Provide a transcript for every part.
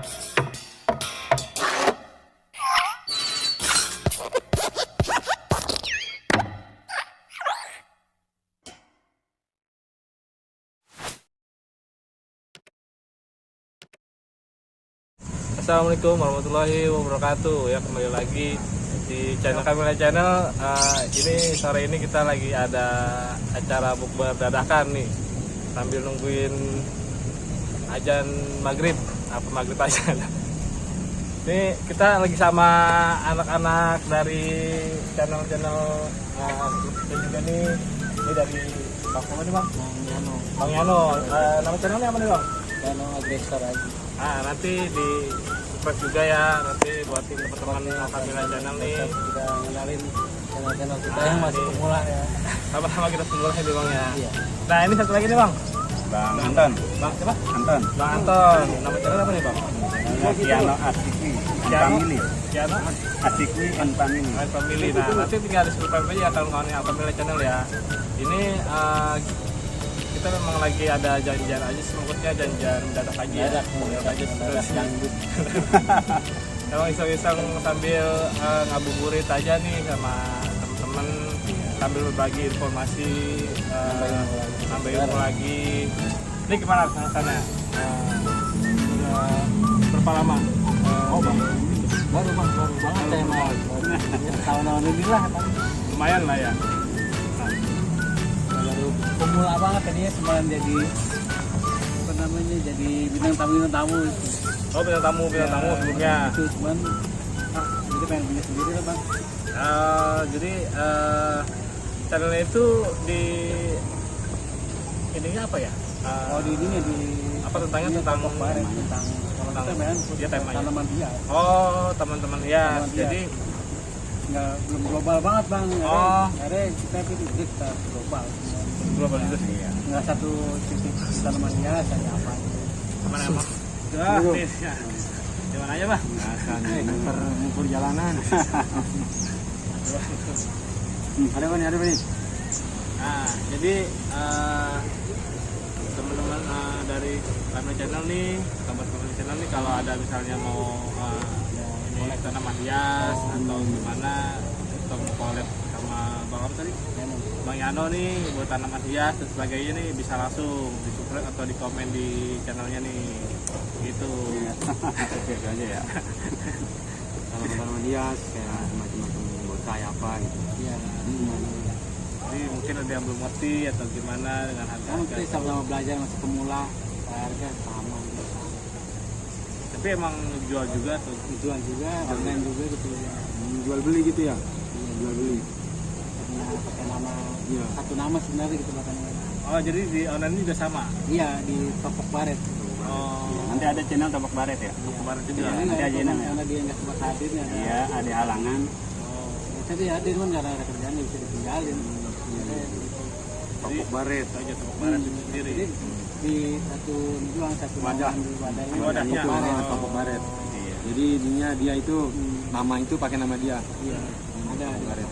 Assalamualaikum warahmatullahi wabarakatuh. Ya, kembali lagi di channel kami channel. Ini sore ini kita lagi ada acara bukber dadakan nih, sambil nungguin azan maghrib, maghrib aja. Ini kita lagi sama anak-anak dari channel-channel kita juga nih. Ini dari Bang apa nih Bang? Bang Yano. Nama channelnya apa nih Bang? Yano Agresor aja. Nanti di subscribe juga ya, nanti buat teman-teman Alhamdulillah channel nih. Kita kenalin channel-channel kita yang masih pemula ya. Sama-sama kita pemula ya Bang ya. Iya. Nah ini satu lagi nih Bang. Bang Anton. Bang siapa? Anton. Bang Anton. Nama channel apa nih Bang? Kiano Asikwi and Family. Kiano Asikwi and Family. and Family. Nah nanti tinggal di subscribe aja kawan-kawan Alhamdulillah channel ya. Ini kita memang lagi ada janjian aja, semoga janjian dadak aja ya. Dadak aja terus dangdut. Emang iseng-iseng sambil ngabuburit aja nih sama teman-teman, sambil berbagi informasi, nambah ilmu lagi. Ini gimana sana? Udah berapa lama? Baru banget ya Mas. Tahun-tahun ini lah kan. Lumayan lah ya. Baru pemula banget tadinya semalam jadi apa namanya, jadi bintang tamu itu. Oh bintang tamu sebelumnya. Itu cuman jadi pengen punya sendiri lah Bang. Jadi channelnya itu di ininya apa ya? Di ini di apa tentang tentang dia temanya. tanaman hias. Oh teman-teman ya. Tanaman hias. Jadi Belum global banget Bang. Oh. Ada kita global. global itu sih ya. Nggak satu titik tanaman hias ada apa? Mana emang? Nih ya. Di mana aja Bah? Ngumpul jalanan. Ada apa nih? Nah jadi teman-teman dari Family Channel nih, kabar Family Channel nih, kalau ada misalnya mau ini tanaman hias atau gimana, atau mau collab sama Bang apa tadi? Bang Yano nih buat tanaman hias dan sebagainya nih, bisa langsung di subscribe atau di komen di channelnya nih gitu. Oke aja ya. Kalau tanaman hias kayak macam-macam bonsai apa gitu. Iya. Jadi mungkin ada yang belum ngerti atau gimana dengan harga. Kita sama-sama belajar, masih pemula, harga sama. Tapi emang jual juga tuh. Jual juga, online juga gitu ya. Jual beli gitu ya? Iya, Jual beli. pakai nama, Iya. satu nama sebenarnya gitu bahkan. Oh jadi di online juga sama? Iya, di Topok Baret. Oh Nanti ada channel Topok Baret ya? kemarin juga. Iya. Ini nanti nggak aja ada namanya. karena dia nggak sempat hadir ya. Iya, ada halangan. Oh Tadi hadir kan karena ada kerjaan yang bisa ditinggalin. Topok Baret. aja Topok Barat itu sendiri. Jadi di satu juang satu Wadah. wadahnya. Wadahnya. Topok Baret. Oh. Topok Baret. Iya. Jadi dia itu nama itu pakai nama dia. Iya, ada. Baret.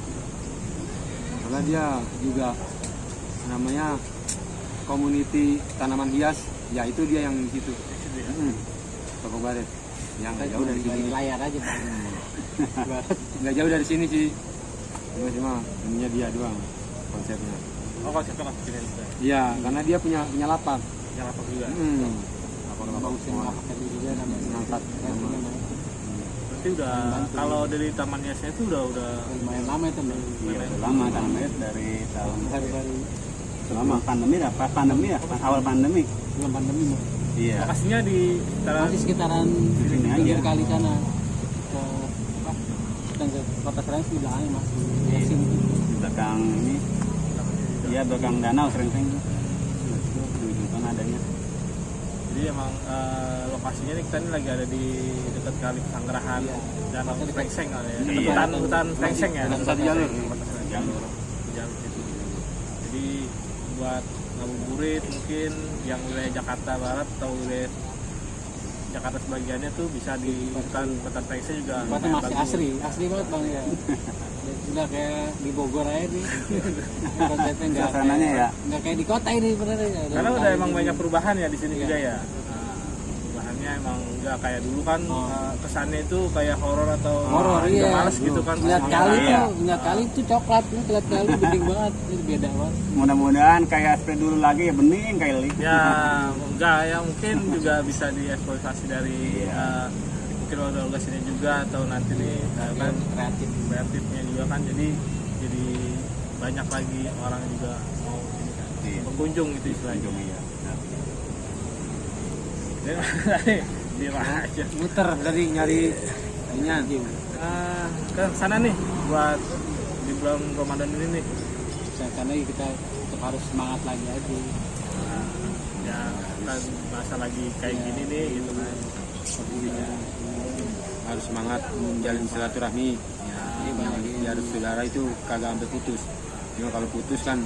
Karena dia juga namanya community tanaman hias, ya itu dia yang di situ. Toko Baret. Yang nggak jauh dari sini. Layar aja Bang. Nggak jauh dari sini sih. Cuma ininya dia doang konsepnya. Oh konsepnya masih sini juga. Iya, karena dia punya lapak. Yang apa juga? Lapak-lapak semua. Lapak tadi juga namanya. Ngangkat sama. Berarti udah kalau dari taman hiasnya itu udah Lumayan lama itu Bang. Iya, udah lama tanamnya dari tahun Dari selama pandemi dah, pas pandemi ya, pas awal pandemi. belum pandemi Bang. Iya. lokasinya di Masih sekitaran Sini aja. pinggir kali sana. Ke apa? Kita ke Kota Serang sih bilangnya Mas. Di sini. Di belakang ini. Iya, belakang danau sering-sering. Di ujung adanya. Jadi emang lokasinya nih kita ini lagi ada di dekat kali Sanggerahan Danau Frengseng kali ya. Iya. Hutan Frengseng ya. Satu jalur. Jalur. Jalur itu. Jadi buat ngabuburit mungkin yang wilayah Jakarta Barat atau wilayah Jakarta sebagiannya tuh bisa di hutan Frengseng juga. Tempatnya lumayan masih bagus. asri banget Bang ya. Udah kayak di Bogor aja nih. Konsepnya Suasananya ya. Nggak kayak di kota ini benernya. Karena udah emang banyak perubahan ya di sini juga ya. Perubahannya emang nggak kayak dulu kan kesannya itu kayak horor atau Horor, iya. males gitu kan. Lihat kali Iya. tuh, lihat kali itu coklat, lihat kali gede banget, itu beda banget. Mudah-mudahan kayak seperti dulu lagi ya bening kayak Ya enggak ya, mungkin juga bisa dieksploitasi dari mungkin organisasinya juga atau nanti nih kan kreatifnya juga kan, jadi banyak lagi orang juga mau ini kan, pengunjung gitu istilahnya. Iya. Di mana aja. Muter dari nyari ininya. Ke sana nih buat di bulan Ramadan ini nih. Karena kita tetap harus semangat lagi aja. Ya kan masa lagi kayak gini nih gitu kan. Harus semangat menjalin silaturahmi. Ya, biar saudara itu kagak sampai putus. Cuma kalau putus kan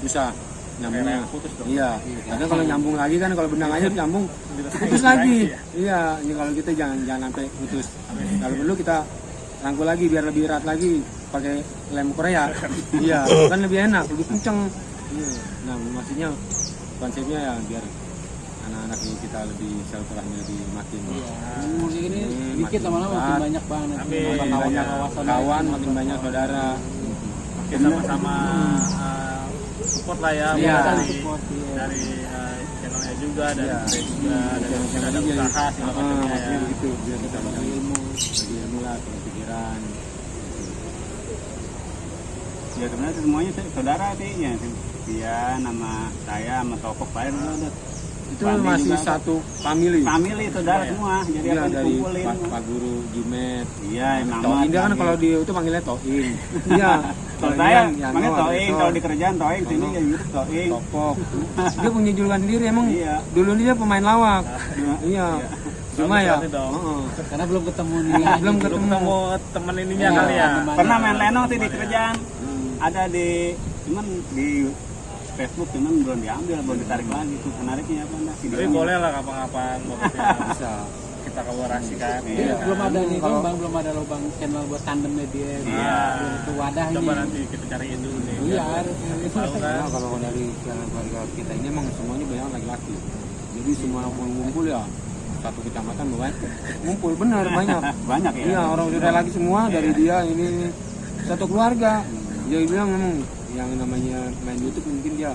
susah nyambungnya. Putus dong. Iya. Karena kalau nyambung lagi kan kalau benang aja nyambung putus lagi. Iya, ini kalau kita jangan sampai putus. Kalau perlu kita rangkul lagi biar lebih erat lagi pakai lem Korea. Iya, kan lebih enak, lebih kenceng. Iya. Nah, maksudnya konsepnya ya biar anak-anak ini kita lebih silaturahmi lebih makin. Iya. Musik ini dikit makin lama-lama makin kuat. banyak banget. Amin. Makin banyak kawan, makin banyak saudara. Makin sama-sama support lah ya, Iya. dari Support, iya. dari channelnya juga, dari Iya. saya juga, dari Channel ada juga. usaha segala macamnya ya. Maksudnya begitu, biar kita bagi ilmu lah, pikiran. Ya sebenarnya semuanya saudara sih ya. Dia nama saya sama Topok Pak Itu Pandi masih juga. satu family. family saudara Iya. semua. Jadi Iya, apa dari dikumpulin. Pak Guru, Jimet, Iya, Mamat. Toin dia kan lagi. kalau di itu panggilnya Toin. Iya. Kalau saya dia manggil Yano, Toing, Adeson, kalau di kerjaan Toing, sini Tono. ya YouTube Toing. Topok. Dia punya julukan sendiri emang. Iya. Dulu dia pemain lawak. Iya. Cuma Bagus ya. berarti dong. heeh. Karena belum ketemu nih. Belum Belum ketemu. ketemu temen ininya Iya, kali ya. teman. Pernah main lenong sih di kerjaan. Ada di cuman di Facebook cuman belum diambil, belum ditarik lagi tuh. Menariknya apa enggak sih? Tapi boleh lah kapan-kapan maksudnya Bisa. kita kolaborasi kan. Iya, belum ada nih Kalau- bang, belum ada lubang channel buat tandemnya dia. Iya. Itu wadahnya. Coba nanti kita cariin dulu nih. Iya, harus. Tahu kan? Nah, kalau dari keluarga kita ini emang semuanya banyak laki-laki. Jadi semua ngumpul ya satu kecamatan banyak ngumpul benar banyak. Banyak ya. Iya, orang sudah lagi semua dari dia ini satu keluarga. Dia bilang memang yang namanya main YouTube mungkin dia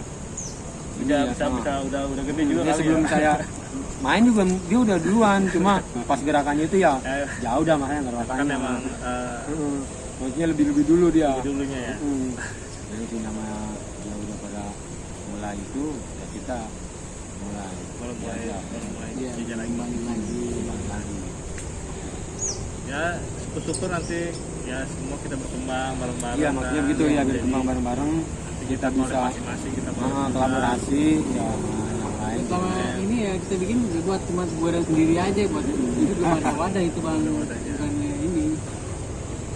Bisa, ini ya, bisa, udah gede juga dia kali sebelum ya. saya main juga dia udah duluan, cuma pas gerakannya itu ya jauh dah makanya nggak Kan rasanya. emang Maksudnya lebih dulu dia. dulunya ya. Jadi itu nama dia udah pada mulai itu ya kita mulai. Baru mulai Ya, Iya, jajan lagi. kembali lagi. kembali lagi. Ya syukur-syukur nanti ya semua kita berkembang bareng-bareng. Iya maksudnya kan. begitu ya biar Jadi, berkembang bareng-bareng kita mulai bisa masing-masing kita boleh kolaborasi ya yang lain. Sama ini ya kita bikin buat cuma sebuah sendiri aja buat itu belum ada wadah itu bang, bukannya ini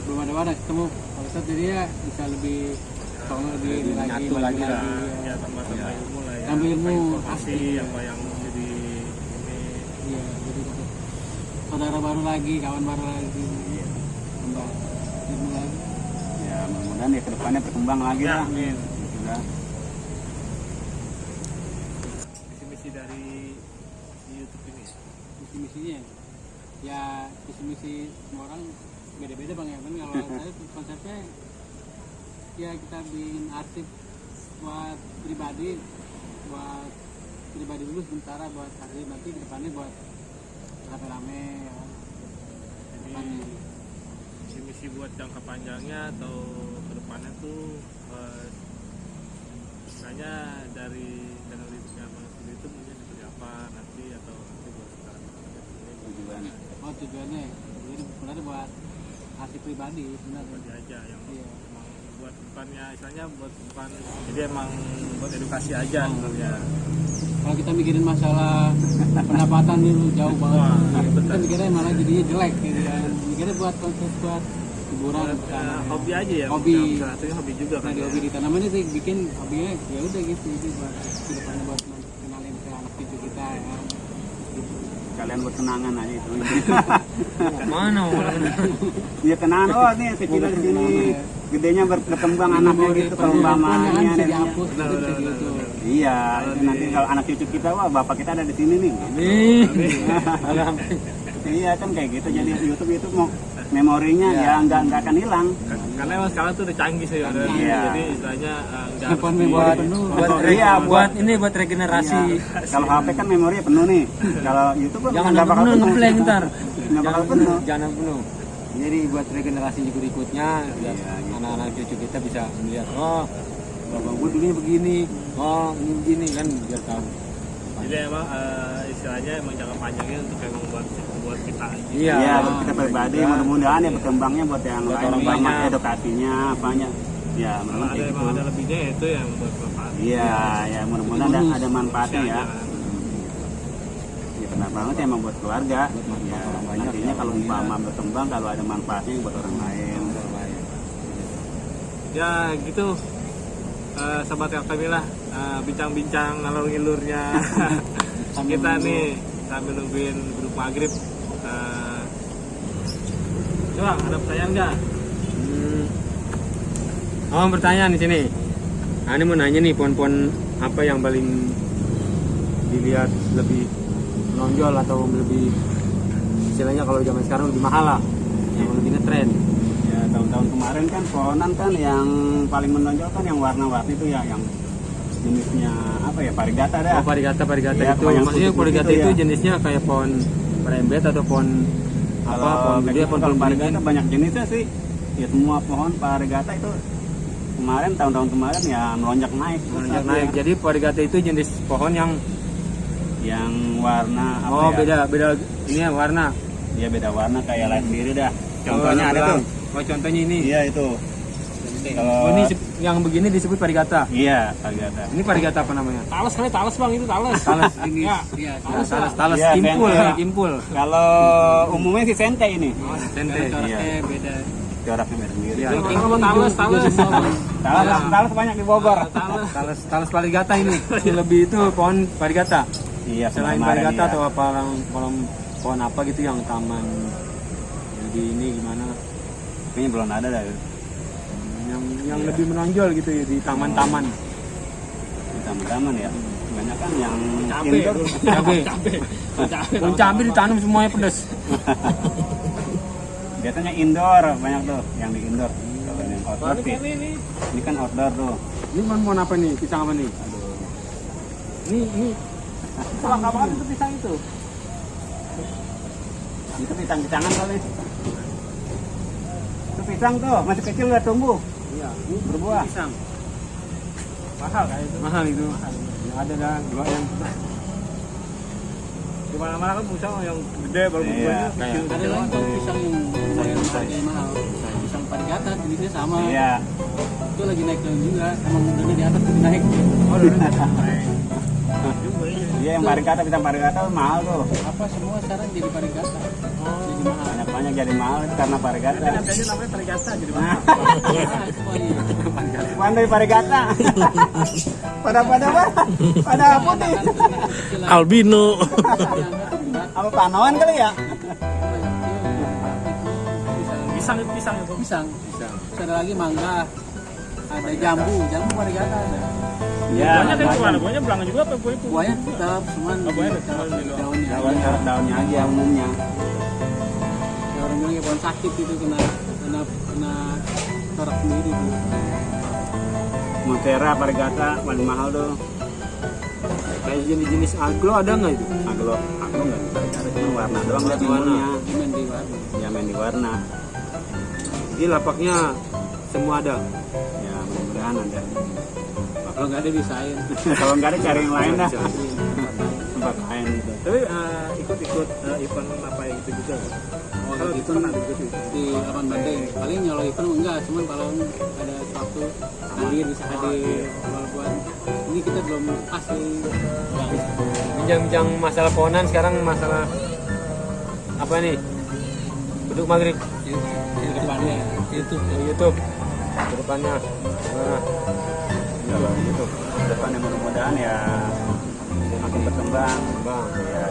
belum ada wadah ketemu kalau saat jadi ya bisa lebih lebih ini lagi nyatu lagi bagi lah. ya tambah-tambah ilmu lah ya. Tambah ilmu. Informasi apa yang jadi ini. Iya, jadi saudara baru lagi, kawan baru lagi, tambah ilmu lagi. Ya, mudah-mudahan ya kedepannya berkembang lagi Ya, lah. amin. Sudah. Misi-misi dari YouTube ini. Misi-misinya ya misi-misi semua orang beda-beda bang ya kan kalau saya konsepnya ya kita bikin arsip buat pribadi dulu sementara buat arsip nanti kedepannya buat rame-rame ya kan. Jadi misi buat jangka panjangnya atau kedepannya tuh misalnya dari channel YouTube-nya Bang Sudi itu mungkin seperti apa nanti atau nanti buat sekarang Tujuan. tujuannya jadi sebenarnya buat arsip pribadi sebenarnya dia aja yang iya. emang buat bukannya istilahnya bukan jadi emang buat edukasi aja sebenarnya. Kalau kita mikirin masalah pendapatan dulu jauh banget. Wah, Kita betul. mikirnya malah jadinya jelek gitu kan. Mikirnya buat konsep buat hiburan. Hobi aja ya. Hobi. Salah satunya hobi juga Nah kan. di hobi di tanamannya sih bikin hobinya ya udah gitu itu buat kedepannya buat kenalin ke anak cucu kita ya. Kalian buat kenangan aja itu. Mana orang Ya kenangan oh nih kecilan di sini. gedenya berkembang anaknya gitu Jangan pengembangannya bisa dan- dihapus gitu. iya itu nanti kalau anak cucu kita wah bapak kita ada di sini nih Nih. iya kan kayak gitu jadi YouTube itu mau memorinya ya nggak akan hilang Karena emang sekarang tuh udah canggih sih, udah Iya. jadi istilahnya nggak harus Telepon memori penuh. iya buat regenerasi. iya. Kalau HP kan memorinya penuh nih kalau YouTube kan Jangan nggak bakal penuh penuh ngeblank ntar. nggak bakal penuh Jangan penuh. Jadi buat regenerasi berikutnya biar Iya, gitu. anak-anak cucu kita bisa melihat, oh bapak gue dulunya begini, oh ini begini kan biar tahu. Jadi emang istilahnya emang jangka panjangnya untuk emang buat kita aja. Iya. Iya, buat kita pribadi mudah-mudahan ya berkembangnya buat yang Buat lain orang banyak banyak. edukasinya apanya ya Kalau mudah-mudahan ada kayak emang gitu ada lebihnya itu yang buat manfaat. iya ya mudah-mudahan ada manfaatnya ya ya benar banget ya emang buat keluarga ya orang banyak, nantinya ya, kalau iya. umpama berkembang kalau ada manfaatnya buat orang lain Ya gitu. Sobat kami lah bincang-bincang ngalor ngilurnya kita nih sambil nungguin grup maghrib. Coba ada pertanyaan nggak? Oh bertanya di sini. Nah, ini mau nanya nih pohon-pohon apa yang paling dilihat lebih menonjol atau lebih istilahnya kalau zaman sekarang lebih mahal lah, yang lebih ngetren. ya tahun-tahun kemarin kan pohonan kan yang paling menonjol kan yang warna-warni itu ya yang jenisnya apa ya parigata dah Oh parigata Iya, itu, kebanyakan maksudnya putih-putih parigata itu itu ya. jenisnya kayak pohon perembet atau pohon apa Kalau pohon kayak gede, gitu, pohon kalau beringin. parigata banyak jenisnya sih. Ya semua pohon parigata itu kemarin tahun-tahun kemarin ya melonjak naik. Melonjak Tapi naik. ya, Jadi parigata itu jenis pohon yang yang warna apa oh ya? beda ini ya warna. Iya beda warna kayak lain sendiri dah. Contohnya warna ada belang. tuh. Oh contohnya ini. Iya itu. Kalau Oh ini yang begini disebut parigata. iya parigata. Ini parigata apa namanya? Talas kali, talas bang itu talas. Talas. Ya, Iya, Talas Iya, kimpul, sente. kimpul. Kalau umumnya sih sente ini. Sente. coraknya beda. Coraknya beda sendiri. Iya. Kalau ngomong talas, talas. Talas banyak di Bogor. Talas parigata ini. Yang lebih itu pohon parigata. Iya Selain kemarin parigata iya. atau apa pohon apa gitu yang taman lebih ini gimana? Kayaknya belum ada dah. Yang lebih menonjol gitu ya di taman-taman. Di taman-taman ya. Banyak kan yang Cabe, indoor. Cabe. cabe. Pohon cabe ditanam semuanya pedas. Biasanya indoor banyak tuh yang di indoor. Kalau yang outdoor sih. Ini kan outdoor tuh. Ini pohon apa nih? Pisang apa nih? Ini Langka banget itu pisang itu. Itu pisang-pisangan kali. Itu pisang tuh, masih kecil udah tumbuh. iya, Berbuah. pisang. Mahal kayak itu. Mahal itu. Ya ada dah dua yang Di mana-mana kan pisang yang gede baru Iya, buahnya kayak- kecil. Ada lagi tuh pisang yang lumayan harganya mahal. Pisang parigata jenisnya sama. Iya. Itu lagi naik daun juga. Emang udah di atas lagi naik. Oh, udah. Iya yang parigata, pisang parigata mahal tuh. Apa semua sekarang jadi parigata. Jadi mahal. Banyak-banyak jadi mahal itu karena parigata. Nanti aja namanya parigata jadi mahal. Nah, semuanya. Pandai parigata. Pada putih. Albino. Apa panoan kali ya? Pisang itu pisang itu. Pisang. Terus ada lagi mangga. Ada jambu parigata ada. Iya. Buahnya kayak gimana? Buahnya belang juga apa buah itu? Buahnya tetap, cuman Oh, buahnya tetap, daunnya. Daunnya, daunnya aja umumnya. Ya, orang bilang ya pohon sakit itu kena corak sendiri tuh. Monstera parigata paling mahal tuh. kayak jenis-jenis aglo ada nggak itu? Aglo nggak di parigata cuma warna doang lihat Warna. menunya. Cuman di warna. Ya main di warna. Di lapaknya semua ada. Ya mudah-mudahan ada. Kalau nggak ada bisain. Kalau nggak ada cari yang lain dah. Tempat lain gitu. Tapi ikut-ikut event apa yang gitu juga. Oh, Kalau itu pernah gitu. di Lapan Banteng. Paling kalau event enggak, cuman kalau ada suatu hadir bisa hadir. Walaupun ini kita belum pas sih. Bincang-bincang masalah pohonan sekarang masalah apa nih? Beduk maghrib Di depannya itu. di YouTube. Ke depannya gimana? Kalau gitu. Depannya mudah-mudahan ya makin berkembang. Bang. Ya,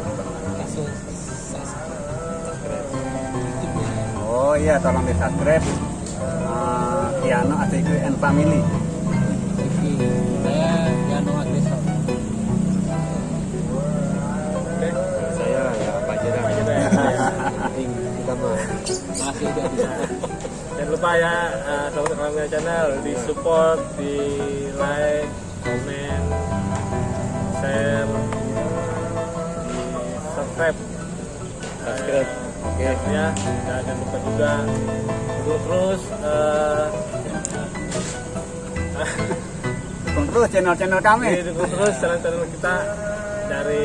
Oh iya, tolong di subscribe Yano ATQ and Family. Saya Yano Agresor. Saya ya Pak Jeddah. Penting kita mah. Makasih udah disupport. Jangan lupa ya, sahabat Kamila Channel, di support, di like, komen, share, di subscribe. Oke. Ya, dan jangan lupa juga dukung terus Dukung terus channel-channel kami. dukung terus channel-channel kita dari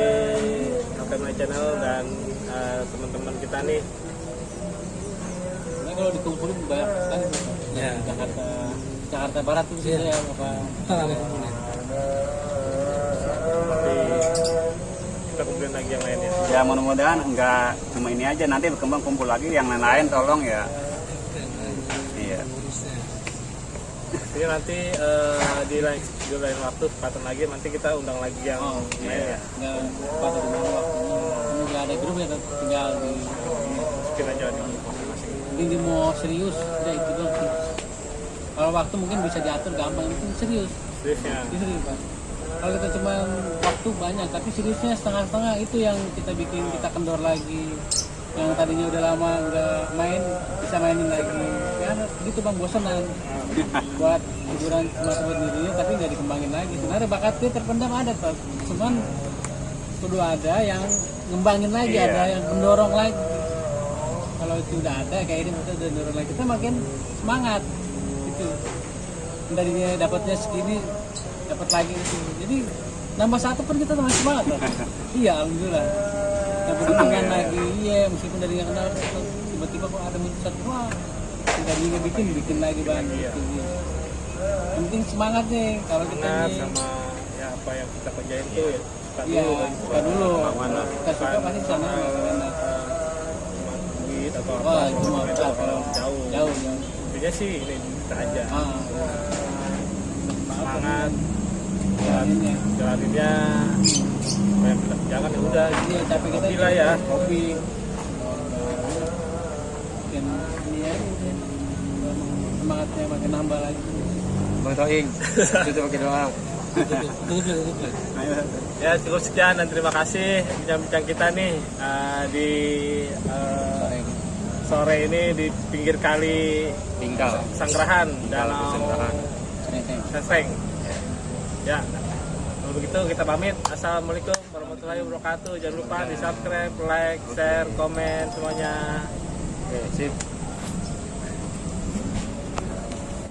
Kamila Channel dan teman-teman kita nih. Ini kalau dikumpulin banyak sekali Pak. Ya. Jakarta Barat tuh sih ya apa. Nanti kita kumpulin lagi yang lainnya. Ya mudah-mudahan enggak cuma ini aja, nanti berkembang kumpul lagi yang lain-lain, tolong ya. Iya. Jadi nanti di lain waktu kesempatan lagi nanti kita undang lagi yang lain ya. Nggak pada di mana waktunya. Ini nggak ada grup ya, tinggal di Masukin aja di masing-masing. ini mau serius udah itu doang. Kalau waktu mungkin bisa diatur gampang, itu serius. Seriusnya. Itu serius Pak. Kalau kita cuma waktu banyak, tapi seriusnya setengah-setengah itu yang kita bikin kita kendor lagi. Yang tadinya udah lama nggak main, bisa mainin lagi. Ya gitu Bang, bosanan. Buat hiburan cuma buat dirinya, tapi nggak dikembangin lagi. Sebenarnya bakatnya terpendam ada Pak. Cuman kudu ada yang ngembangin lagi, Iya. ada yang mendorong lagi. Kalau itu udah ada, kayak ini kita udah dorong lagi, kita makin semangat gitu. Tadinya dapatnya segini, dapat lagi gitu. Jadi nambah satu pun kita masih semangat Pak. Iya, alhamdulillah. Dapat Senang, dukungan ya? lagi, iya, meskipun dari yang kenal tiba-tiba kok ada muncul satu, wah tadinya bikin lagi Bang gitu. Yang penting semangat nih, kalau kita Semangat nih sama ya apa yang kita kerjain tuh ya. Suka iya, dulu, suka dulu. Mana Kita suka pasti sana enak. duit atau apa. Wah, cuma itu kita kalau jauh. jauh. Intinya sih ini kita aja. Ah, Semangat jalaninnya. jalaninnya apa yang kita kerjakan ya udah. Iya, tapi kita Hobi lah ya. Hobi. Dan ini ya, semangatnya makin nambah lagi. Bang Toing. Itu pakai doa. Ayo. Ya cukup sekian dan terima kasih bincang-bincang kita nih di sore ini di pinggir kali Tinggal. Sanggerahan Tinggal Danau Sanggerahan. Seseng. Ya, kalau begitu kita pamit. Assalamualaikum warahmatullahi wabarakatuh. Jangan lupa di subscribe, like, share, komen semuanya. Oke, sip.